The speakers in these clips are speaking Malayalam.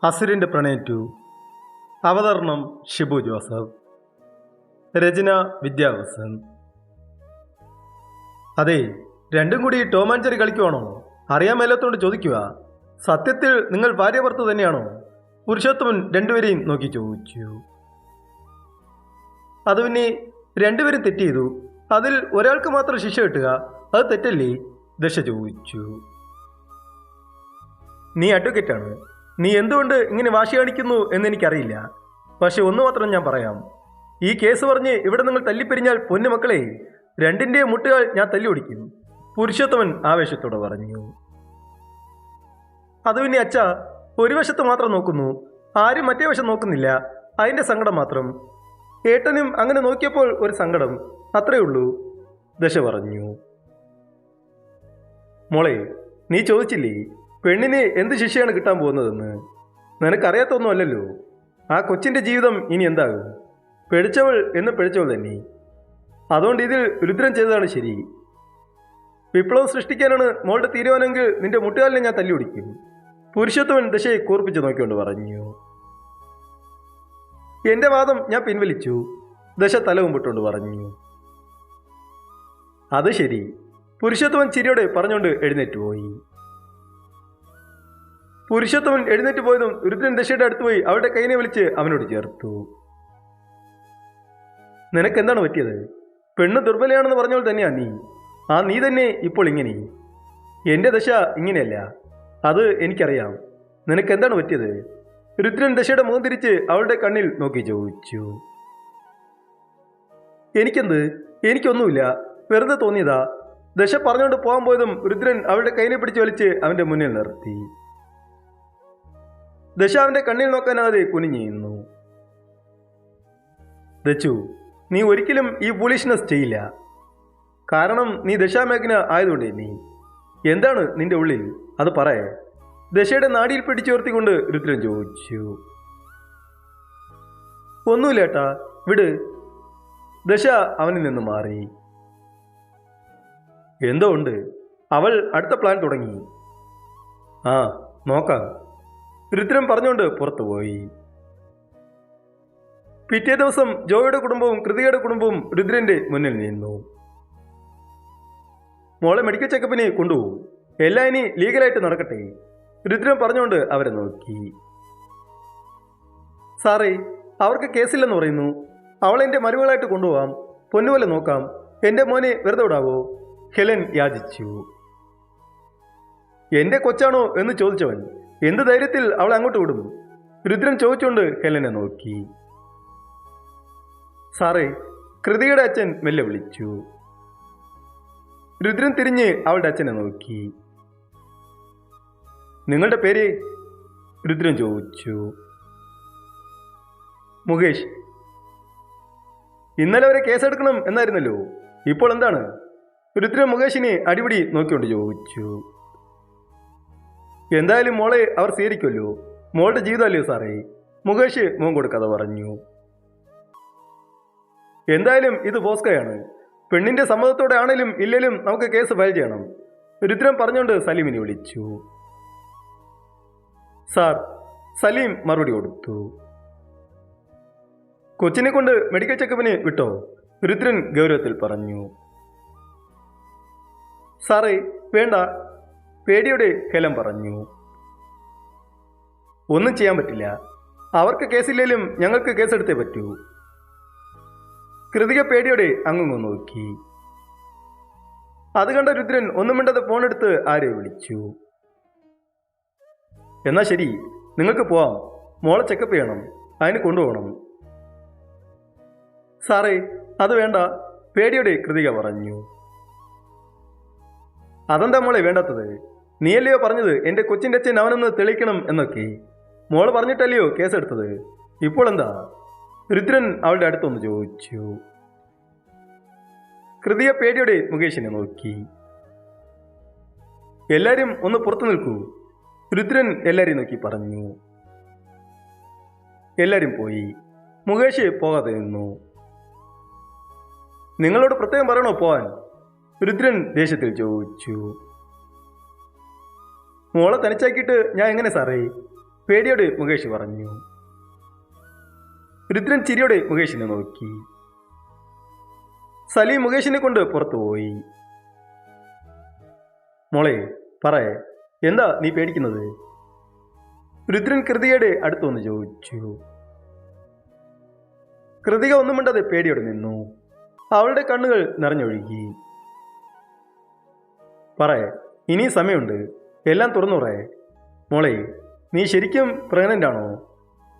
അസുരൻ്റെ പ്രണയം 2. അവതരണം ഷിബു ജോസഫ്. രചന വിദ്യാവസൻ. അതെ, രണ്ടും കൂടി ടോം ആൻഡ് ജെറി കളിക്കുവാണോ? അറിയാൻ മേലാത്തോണ്ട് ചോദിക്കുക. സത്യത്തിൽ നിങ്ങൾ ഭാര്യ ഭർത്തു തന്നെയാണോ? പുരുഷോത്തമൻ രണ്ടുപേരെയും നോക്കി ചോദിച്ചു. അത് പിന്നെ രണ്ടുപേരും തെറ്റ് ചെയ്തു, അതിൽ ഒരാൾക്ക് മാത്രം ശിക്ഷ കിട്ടുക, അത് തെറ്റല്ലേ? ദശ ചോദിച്ചു. നീ അഡ്വക്കേറ്റാണ്, നീ എന്തുകൊണ്ട് ഇങ്ങനെ വാശി കാണിക്കുന്നു എന്നെനിക്കറിയില്ല. പക്ഷെ ഒന്ന് മാത്രം ഞാൻ പറയാം, ഈ കേസ് പറഞ്ഞ് ഇവിടെ നിങ്ങൾ തല്ലിപ്പിരിഞ്ഞാൽ പൊന്നു മക്കളെ, രണ്ടിൻ്റെ മുട്ടുകൾ ഞാൻ തല്ലി ഓടിക്കും, പുരുഷോത്തമൻ ആവേശത്തോടെ പറഞ്ഞു. അത് പിന്നെ അച്ഛ, ഒരു വശത്ത് മാത്രം നോക്കുന്നു, ആരും മറ്റേ വശം നോക്കുന്നില്ല, അതിൻ്റെ സങ്കടം മാത്രം. ഏട്ടനും അങ്ങനെ നോക്കിയപ്പോൾ ഒരു സങ്കടം, അത്രേ ഉള്ളൂ, ദശ പറഞ്ഞു. മോളെ, നീ ചോദിച്ചില്ലേ പെണ്ണിന് എന്ത് ശിക്ഷയാണ് കിട്ടാൻ പോകുന്നതെന്ന്? നിനക്കറിയാത്തൊന്നുമല്ലല്ലോ. ആ കൊച്ചിൻ്റെ ജീവിതം ഇനി എന്താകും? പിഴച്ചവൾ എന്ന് പിഴച്ചവൾ തന്നെ. അതുകൊണ്ട് ഇതിൽ രുദ്രൻ ചെയ്തതാണ് ശരി. വിപ്ലവം സൃഷ്ടിക്കാനാണ് മോളുടെ തീരുമാനമെങ്കിൽ നിന്റെ മുട്ടുകാലിനെ ഞാൻ തല്ലിയൊടിക്കും, പുരുഷോത്തമൻ ദശയെ കൂർപ്പിച്ച് നോക്കിക്കൊണ്ട് പറഞ്ഞു. എൻ്റെ വാദം ഞാൻ പിൻവലിച്ചു, ദശ തല കുമ്പിട്ടുകൊണ്ട് പറഞ്ഞു. അത് ശരി, പുരുഷോത്തമൻ ചിരിയോടെ പറഞ്ഞുകൊണ്ട് എഴുന്നേറ്റ് പോയി. പുരുഷോത്തമൻ എഴുന്നേറ്റ് പോയതും രുദ്രൻ ദശയുടെ അടുത്ത് പോയി അവളുടെ കൈനെ വിളിച്ച് അവനോട് ചേർത്തു. നിനക്കെന്താണ് പറ്റിയത്? പെണ്ണ് ദുർബലയാണെന്ന് പറഞ്ഞോൾ തന്നെയാ നീ. ആ നീ തന്നെ ഇപ്പോൾ ഇങ്ങനെ. എൻ്റെ ദശ ഇങ്ങനെയല്ല, അത് എനിക്കറിയാം. നിനക്കെന്താണ് പറ്റിയത്? രുദ്രൻ ദശയുടെ മുഖം തിരിച്ച് അവളുടെ കണ്ണിൽ നോക്കി ചോദിച്ചു. എനിക്കെന്ത്? എനിക്കൊന്നുമില്ല, വെറുതെ തോന്നിയതാ. ദശ പറഞ്ഞുകൊണ്ട് പോകാൻ പോയതും രുദ്രൻ അവളുടെ കൈനെ പിടിച്ച് വലിച്ച് അവൻ്റെ മുന്നിൽ നിർത്തി. ദശ അവൻ്റെ കണ്ണിൽ നോക്കാനാതെ കുനിഞ്ഞിരുന്നു. ദച്ചു, നീ ഒരിക്കലും ഈ ഫൂളിഷ്നെസ് ചെയ്യില്ല. കാരണം നീ ദശാമേഘന ആയതുകൊണ്ടേ. നീ എന്താണ് നിന്റെ ഉള്ളിൽ, അത് പറയേ? ദശയുടെ നാടിയിൽ പിടിച്ചുയർത്തിക്കൊണ്ട് രുദ്രൻ ചോദിച്ചു. ഒന്നുമില്ല ഏട്ടാ, വിട്. ദശ അവനിൽ നിന്ന് മാറി. എന്തോ ഉണ്ട്. അവൾ അടുത്ത പ്ലാൻ തുടങ്ങി. ആ നോക്കാം, രുദ്രൻ പറഞ്ഞുകൊണ്ട് പുറത്തുപോയി. പിറ്റേ ദിവസം ജോയുടെ കുടുംബവും കൃതികയുടെ കുടുംബവും രുദ്രന്റെ മുന്നിൽ നിന്നു. മോളെ മെഡിക്കൽ ചെക്കപ്പിന് കൊണ്ടുപോകും, എല്ലാം ഇനി ലീഗലായിട്ട് നടക്കട്ടെ, രുദ്രൻ പറഞ്ഞുകൊണ്ട് അവരെ നോക്കി. സാറേ, അവർക്ക് കേസില്ലെന്ന് പറയുന്നു. അവളെൻ്റെ മരുമകളായിട്ട് കൊണ്ടുപോകാം, പൊന്നുപോലെ നോക്കാം, എൻ്റെ മോനെ വെറുതെ വിടാവോ? ഹെലൻ യാചിച്ചു. എൻ്റെ കൊച്ചാണോ എന്ന് ചോദിച്ചവൻ എന്ത് ധൈര്യത്തിൽ അവളെ അങ്ങോട്ട് വിടും? രുദ്രൻ ചോദിച്ചുകൊണ്ട് ഹെലനെ നോക്കി. സാറേ, കൃതിയുടെ അച്ഛൻ മെല്ലെ വിളിച്ചു. രുദ്രൻ തിരിഞ്ഞ് അവളുടെ അച്ഛനെ നോക്കി. നിങ്ങളുടെ പേര്? രുദ്രൻ ചോദിച്ചു. മുകേഷ്. ഇന്നലെ വരെ കേസെടുക്കണം എന്നായിരുന്നല്ലോ, ഇപ്പോൾ എന്താണ്? രുദ്രൻ മുകേഷിനെ അടിപിടി നോക്കിക്കൊണ്ട് ചോദിച്ചു. എന്തായാലും മോളെ അവർ സ്വീകരിക്കുമല്ലോ, മോളുടെ ജീവിതമല്ലേ സാറേ, മുകേഷ് മോൻ കൊടുക്കാതെ പറഞ്ഞു. എന്തായാലും ഇത് ഫോസ്കയാണ്, പെണ്ണിന്റെ സമ്മതത്തോടെ ആണെങ്കിലും ഇല്ലെങ്കിലും നമുക്ക് കേസ് ഫയൽ ചെയ്യണം, രുദ്രൻ പറഞ്ഞുകൊണ്ട് സലീമിനെ വിളിച്ചു. സാർ, സലീം മറുപടി കൊടുത്തു. കൊച്ചിനെ കൊണ്ട് മെഡിക്കൽ ചെക്കപ്പിന് വിട്ടോ? രുദ്രൻ ഗൗരവത്തിൽ പറഞ്ഞു. സാറേ, വേണ്ട, പേടിയോടെ ഹെലൻ പറഞ്ഞു. ഒന്നും ചെയ്യാൻ പറ്റില്ല, അവർക്ക് കേസില്ലേലും ഞങ്ങൾക്ക് കേസെടുത്തേ പറ്റൂ. കൃതിക പേടിയോടെ അങ്ങുങ്ങു നോക്കി. അത് കണ്ട രുദ്രൻ ഒന്നും മിണ്ടാതെ ഫോണെടുത്ത് ആരെ വിളിച്ചു. എന്നാ ശരി, നിങ്ങൾക്ക് പോവാം, മോളെ ചെക്കപ്പ് ചെയ്യണം, അതിന് കൊണ്ടുപോകണം. സാറേ, അത് വേണ്ട, പേടിയോടെ കൃതിക പറഞ്ഞു. അതെന്താ മോളെ വേണ്ടാത്തത്? നീയല്ലയോ പറഞ്ഞത് എൻ്റെ കൊച്ചിൻ്റെ അച്ഛൻ അവനൊന്ന് തെളിയിക്കണം എന്നൊക്കെ? മോള് പറഞ്ഞിട്ടല്ലയോ കേസെടുത്തത്, ഇപ്പോൾ എന്താ? രുദ്രൻ അവളുടെ അടുത്തൊന്ന് ചോദിച്ചു. കൃതിയ പേടിയോടെ മുകേഷിനെ നോക്കി. എല്ലാവരും ഒന്ന് പുറത്തു നിൽക്കൂ, രുദ്രൻ എല്ലാവരെയും നോക്കി പറഞ്ഞു. എല്ലാവരും പോയി. മുകേഷ് പോകാതെ നിന്നു. നിങ്ങളോട് പ്രത്യേകം പറയണോ പോവാൻ? രുദ്രൻ ദേഷ്യത്തിൽ ചോദിച്ചു. മോളെ തനിച്ചാക്കിയിട്ട് ഞാൻ എങ്ങനെ സാറേ? പേടിയോടെ മുകേഷ് പറഞ്ഞു. രുദ്രൻ ചിരിയോടെ മുകേഷിനെ നോക്കി. സലീം മുകേഷിനെ കൊണ്ട് പുറത്തുപോയി. മോളെ പറയേ, എന്താ നീ പേടിക്കുന്നത്? രുദ്രൻ കൃതികയുടെ അടുത്തുവന്ന് ചോദിച്ചു. കൃതിക ഒന്നും മിണ്ടാതെ പേടിയോടെ നിന്നു. അവളുടെ കണ്ണുകൾ നിറഞ്ഞൊഴുകി. പറയേ, ഇനി സമയമുണ്ട്, എല്ലാം തുറന്നു പറയേ. മോളെ, നീ ശരിക്കും പ്രഗ്നൻ്റ് ആണോ?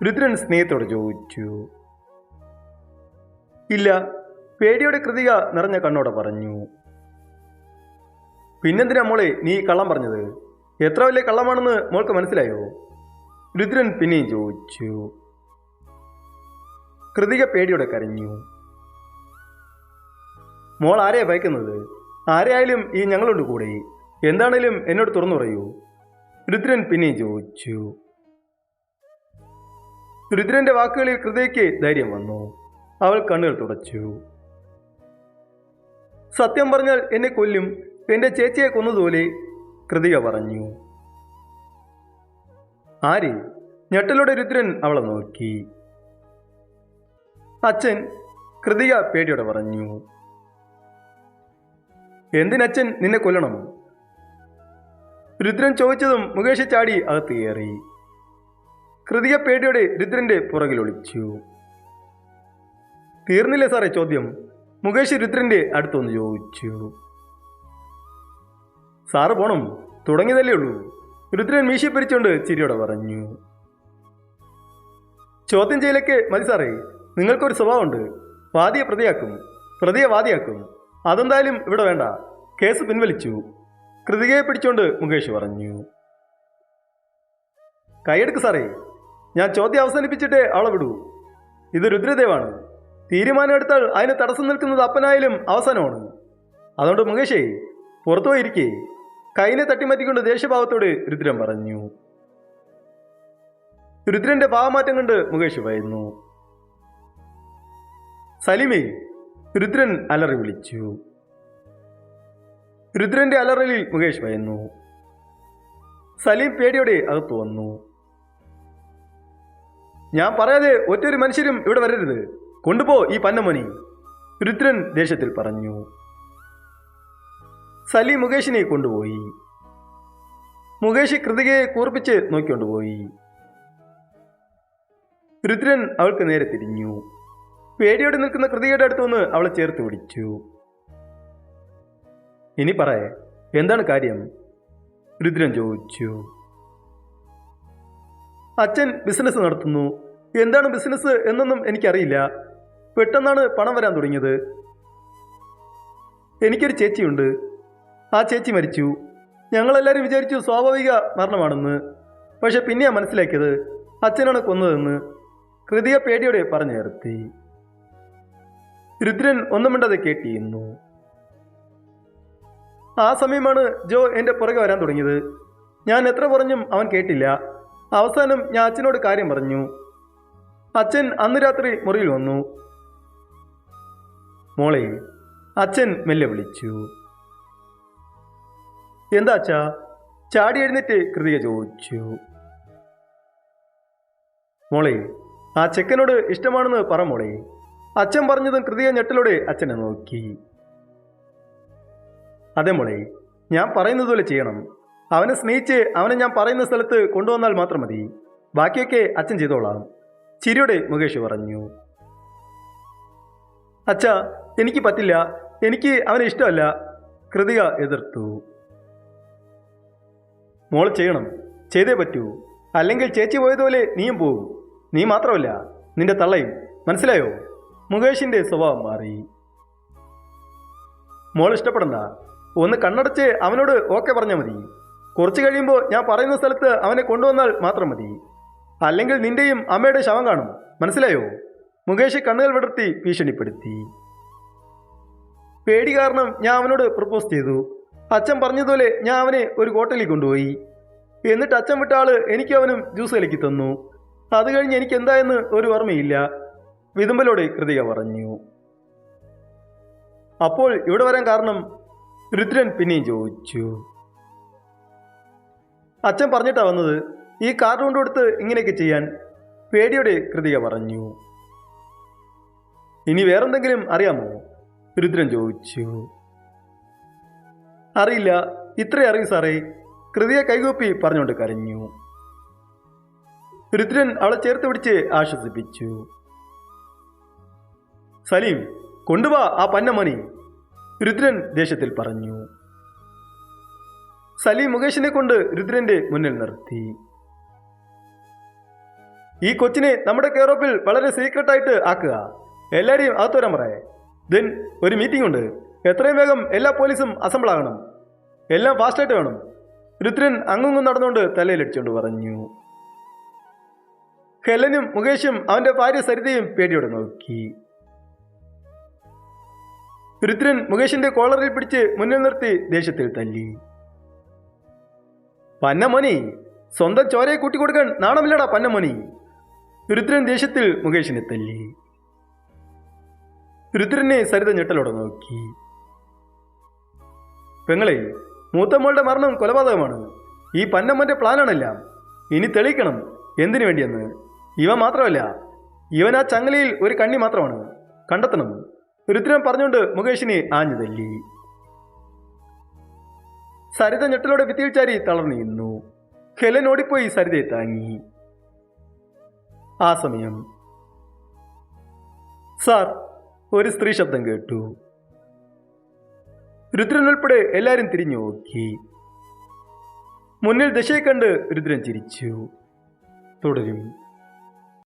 രുദ്രൻ സ്നേഹത്തോടെ ചോദിച്ചു. ഇല്ല, പേടിയോടെ കൃതിക നിറഞ്ഞ കണ്ണോടെ പറഞ്ഞു. പിന്നെന്തിനാ മോളെ നീ കള്ളം പറഞ്ഞത്? എത്ര വലിയ കള്ളമാണെന്ന് മോൾക്ക് മനസ്സിലായോ? രുദ്രൻ പിന്നെയും ചോദിച്ചു. കൃതിക പേടിയോടെ കരഞ്ഞു. മോൾ ആരെയാ ഭയക്കുന്നത്? ആരെയായാലും ഈ ഞങ്ങളുണ്ട് കൂടെ, എന്താണേലും എന്നോട് തുറന്നു പറയൂ. രുദ്രൻ പിന്നെയും ചോദിച്ചു. രുദ്രന്റെ വാക്കുകളിൽ കൃതികയ്ക്ക് ധൈര്യം വന്നു. അവൾ കണ്ണുകൾ തുടച്ചു. സത്യം പറഞ്ഞാൽ എന്നെ കൊല്ലും, എന്റെ ചേച്ചിയെ കൊന്നതുപോലെ, കൃതിക പറഞ്ഞു. ആര്? ഞെട്ടലോടെ രുദ്രൻ അവളെ നോക്കി. അച്ഛൻ, കൃതിക പേടിയോടെ പറഞ്ഞു. എന്തിനച്ഛൻ നിന്നെ കൊല്ലണം? രുദ്രൻ ചോദിച്ചതും മുകേഷ് ചാടി അകത്ത് കയറി. കൃതിക പേടിയോടെ രുദ്രന്റെ പുറകിൽ ഒളിച്ചു. തീർന്നില്ലേ സാറേ ചോദ്യം? മുകേഷ് രുദ്രന്റെ അടുത്തൊന്ന് ചോദിച്ചു. സാറ് പോണം, തുടങ്ങിയതല്ലേ ഉള്ളൂ. രുദ്രൻ മീശി പിരിച്ചുകൊണ്ട് ചിരിയോടെ പറഞ്ഞു. ചോദ്യം ചെയ്യലൊക്കെ മതി സാറേ, നിങ്ങൾക്കൊരു സ്വഭാവമുണ്ട്. വാദിയെ പ്രതിയാക്കും, പ്രതിയെ വാദിയാക്കും. അതെന്തായാലും ഇവിടെ വേണ്ട, കേസ് പിൻവലിച്ചു. കൃതികയെ പിടിച്ചുകൊണ്ട് മുകേഷ് പറഞ്ഞു. കൈയെടുക്ക് സാറേ, ഞാൻ ചോദ്യം അവസാനിപ്പിച്ചിട്ടേ അവളെ വിടൂ. ഇത് രുദ്രദേവാണ്. തീരുമാനമെടുത്താൽ അതിന് തടസ്സം നിൽക്കുന്നത് അപ്പനായാലും അവസാനമാണ്. അതുകൊണ്ട് മുകേഷേ, പുറത്തു പോയിരിക്കേ. കൈനെ തട്ടിമാറ്റിക്കൊണ്ട് ദേഷ്യഭാവത്തോട് രുദ്രൻ പറഞ്ഞു. രുദ്രന്റെ ഭാവമാറ്റം കണ്ട് മുകേഷ് ഭയന്നു. സലീമേ, രുദ്രൻ അലറി വിളിച്ചു. രുദ്രന്റെ അലറലിൽ മുകേഷ് ഭയന്നു. സലീം പേടിയോടെ അകത്തു വന്നു. ഞാൻ പറയാതെ ഒറ്റൊരു മനുഷ്യരും ഇവിടെ വരരുത്, കൊണ്ടുപോ ഈ പന്നമോനെ, രുദ്രൻ ദേഷ്യത്തിൽ പറഞ്ഞു. സലീം മുകേഷിനെ കൊണ്ടുപോയി. മുകേഷ് കൃതികയെ കൂർപ്പിച്ച് നോക്കിക്കൊണ്ടുപോയി. രുദ്രൻ അവൾക്ക് നേരെ തിരിഞ്ഞു. പേടിയോടെ നിൽക്കുന്ന കൃതികയുടെ അടുത്തുനിന്ന് അവളെ ചേർത്ത് പിടിച്ചു. ഇനി പറയേ, എന്താണ് കാര്യം? രുദ്രൻ ചോദിച്ചു. അച്ഛൻ ബിസിനസ് നടത്തുന്നു. എന്താണ് ബിസിനസ് എന്നൊന്നും എനിക്കറിയില്ല. പെട്ടെന്നാണ് പണം വരാൻ തുടങ്ങിയത്. എനിക്കൊരു ചേച്ചിയുണ്ട്. ആ ചേച്ചി മരിച്ചു. ഞങ്ങളെല്ലാവരും വിചാരിച്ചു സ്വാഭാവിക മരണമാണെന്ന്. പക്ഷെ പിന്നെയാണ് മനസ്സിലാക്കിയത് അച്ഛനാണ് കൊന്നതെന്ന്, കൃതിക പേടിയോടെ പറഞ്ഞു നിർത്തി. രുദ്രൻ ഒന്നും മിണ്ടാതെ കേട്ടിരുന്നു. ആ സമയമാണ് ജോ എൻ്റെ പുറകെ വരാൻ തുടങ്ങിയത്. ഞാൻ എത്ര പറഞ്ഞും അവൻ കേട്ടില്ല. അവസാനം ഞാൻ അച്ഛനോട് കാര്യം പറഞ്ഞു. അച്ഛൻ അന്ന് രാത്രി മുറിയിൽ വന്നു. മോളെ, അച്ഛൻ മെല്ലെ വിളിച്ചു. എന്താ അച്ഛാ? ചാടി എഴുന്നേറ്റ് കൃതിക ചോദിച്ചു. മോളെ, ആ ചെക്കനോട് ഇഷ്ടമാണെന്ന് പറ മോളെ. അച്ഛൻ പറഞ്ഞതും കൃതിക ഞെട്ടലോടെ അച്ഛനെ നോക്കി. അതെ മോളെ, ഞാൻ പറയുന്നത് പോലെ ചെയ്യണം. അവനെ സ്നേഹിച്ച് അവനെ ഞാൻ പറയുന്ന സ്ഥലത്ത് കൊണ്ടുവന്നാൽ മാത്രം മതി. ബാക്കിയൊക്കെ അച്ഛൻ ചെയ്തോളാം, ചിരിയോടെ മുകേഷ് പറഞ്ഞു. അച്ഛാ, എനിക്ക് പറ്റില്ല, എനിക്ക് അവനെ ഇഷ്ടമല്ല, കൃതിക എതിർത്തു. മോൾ ചെയ്യണം, ചെയ്തേ പറ്റൂ. അല്ലെങ്കിൽ ചേച്ചി പോയതുപോലെ നീയും പോവും. നീ മാത്രമല്ല, നിന്റെ തള്ളയും. മനസ്സിലായോ? മുകേഷിന്റെ സ്വഭാവം മാറി. മോൾ ഇഷ്ടപ്പെടണ്ട. ഒന്ന് കണ്ണടച്ച് അവനോട് ഓക്കെ പറഞ്ഞാൽ മതി. കുറച്ച് കഴിയുമ്പോൾ ഞാൻ പറയുന്ന സ്ഥലത്ത് അവനെ കൊണ്ടുവന്നാൽ മാത്രം മതി. അല്ലെങ്കിൽ നിന്റെയും അമ്മയുടെ ശവം കാണും. മനസ്സിലായോ? മുകേഷ് കണ്ണുകൾ വിടർത്തി ഭീഷണിപ്പെടുത്തി. പേടി കാരണം ഞാൻ അവനോട് പ്രപ്പോസ് ചെയ്തു. അച്ഛൻ പറഞ്ഞതുപോലെ ഞാൻ അവനെ ഒരു ഹോട്ടലിൽ കൊണ്ടുപോയി. എന്നിട്ട് അച്ഛൻ വിട്ട ആള് എനിക്ക് അവനും ജ്യൂസ് കലക്കി തന്നു. അത് കഴിഞ്ഞ് എനിക്ക് എന്തായെന്ന് ഒരു ഓർമ്മയില്ല, വിതുമ്പലോടെ കൃതിക പറഞ്ഞു. അപ്പോൾ ഇവിടെ വരാൻ കാരണം? രുദ്രൻ പിന്നെയും ചോദിച്ചു. അച്ഛൻ പറഞ്ഞിട്ടാ വന്നത്. ഈ കാർഡ് കൊണ്ടുകൊടുത്ത് ഇങ്ങനെയൊക്കെ ചെയ്യാൻ? പേടിയോടെ കൃതിക പറഞ്ഞു. ഇനി വേറെന്തെങ്കിലും അറിയാമോ? രുദ്രൻ ചോദിച്ചു. അറിയില്ല, ഇത്രേ അറിയൂ സാറേ, കൃതിയെ കൈകൂപ്പി പറഞ്ഞുകൊണ്ട് കരഞ്ഞു. രുദ്രൻ അവളെ ചേർത്ത് പിടിച്ച് ആശ്വസിപ്പിച്ചു. സലീം, കൊണ്ടുവാ ആ പന്നമണി, രുദ്രൻ ദേഷ്യത്തിൽ പറഞ്ഞു. സലീം മുകേഷിനെ കൊണ്ട് രുദ്രന്റെ മുന്നിൽ നിർത്തി. ഈ കൊച്ചിനെ നമ്മുടെ കെയറോപ്പിൽ വളരെ സീക്രട്ടായിട്ട് ആക്കുക. എല്ലാരെയും അകത്തോരാൻ പറയേ. ദെൻ ഒരു മീറ്റിംഗ് ഉണ്ട്. എത്രയും വേഗം എല്ലാ പോലീസും അസംബിൾ ആകണം. എല്ലാം ഫാസ്റ്റായിട്ട് വേണം. രുദ്രൻ അങ്ങും നടന്നുകൊണ്ട് തലയിലടിച്ചുകൊണ്ട് പറഞ്ഞു. ഹെലനും മുകേഷും അവന്റെ ഭാര്യ സരിതയും പേടിയോടെ നോക്കി. രുദ്രൻ മുകേഷിന്റെ കോളറിൽ പിടിച്ച് മുന്നിൽ നിർത്തി ദേഷ്യത്തിൽ തല്ലി. പന്നമോനി, സ്വന്തം ചോരയെ കൂട്ടിക്കൊടുക്കാൻ നാണമില്ലടാ പന്നമോനി, രുദ്രൻ ദേഷ്യത്തിൽ മുകേഷിനെ തല്ലി. രുദ്രനെ സരിത ഞെട്ടലോടെ നോക്കി. പെങ്ങളെ, മൂത്തമ്മളുടെ മരണം കൊലപാതകമാണ്. ഈ പന്നമ്മന്റെ പ്ലാനാണെല്ലാം. ഇനി തെളിയിക്കണം എന്തിനു വേണ്ടിയെന്ന്. ഇവ മാത്രമല്ല, ഇവൻ ആ ചങ്ങലയിൽ ഒരു കണ്ണി മാത്രമാണ്. കണ്ടെത്തണം, രുദ്രൻ പറഞ്ഞുകൊണ്ട് മുകേഷിനെ ആഞ്ഞു തല്ലി. സരിത ഞെട്ടലോടെ ഭിത്തിയിൽ ചാരി തളർന്നു നിന്നു. ഹെലൻ ഓടിപ്പോയി സരിതയെ താങ്ങി. ആ സമയം സാർ, ഒരു സ്ത്രീ ശബ്ദം കേട്ടു. രുദ്രൻ ഉൾപ്പെടെ എല്ലാവരും തിരിഞ്ഞു നോക്കി. മുന്നിൽ ദശയെ കണ്ട് രുദ്രൻ ചിരിച്ചു. തുടരും.